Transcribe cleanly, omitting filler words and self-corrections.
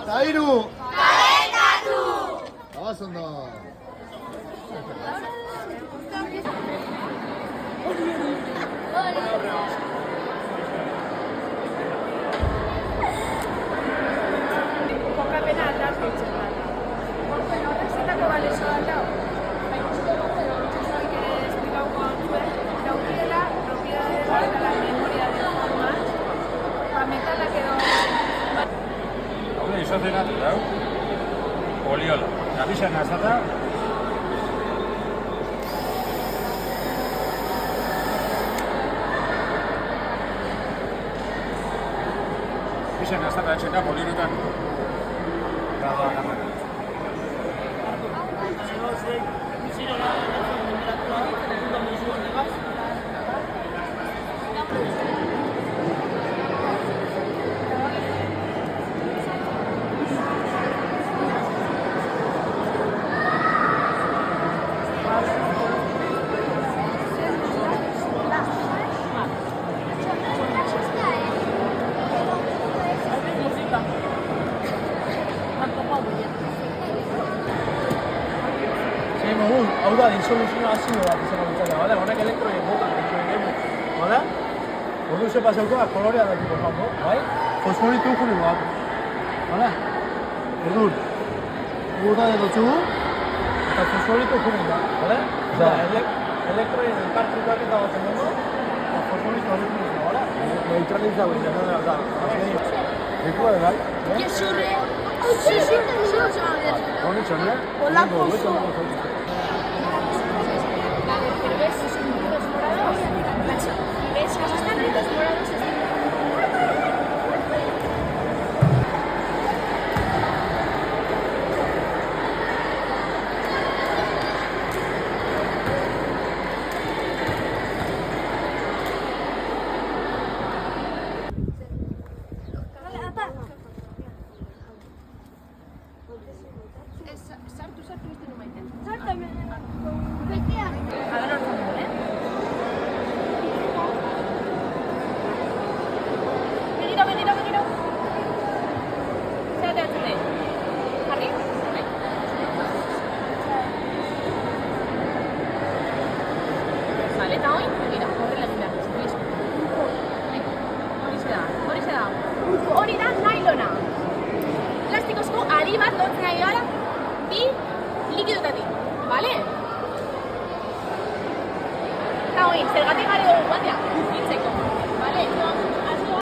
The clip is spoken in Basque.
Eta hiru. Kalendatu! Abaz ondo. Kokapena aldatu itzen da. Horrezitako balezo aldau. Esplikauko zuen, gauriela, propiedadela eta la memoria de forma, metalak edo... Haude, izozenatu dau, oliola. Gabizan azata, Bizan azata etxeka polionetan. Gaba, gaba. Hau da, disoluzioa azido bat izango dutzera, bale? Honek elektroien botan ditugu, bale? Ordu ze pasauko, kolorea datuko jango, bai? Fosforitu juri bat, bale? Ordu, gota dutxugu, eta fosforitu juri bat, bale? Oda, elektroien elkartrikoak eta batzen dugu, eta fosforitu hori juri bat, bale? Neutralizau egin, da, Ekua de bai? Gezurre! Honi txone? Olako zo! Pero ves, son ruidos morados, ves, están ruidos morados. Sartu beste numaiten. Agar orduan dut, Begiro. Zer ateatzen den? Jarri? Bai. Vale, eta hori, begira, horrela egin behar duzu. Horixe da. Hori da nailona. Plastikozko ari bat lotzen ari gara, bi likidotatik, bale? Eta hori, zergatik gari dugu batean.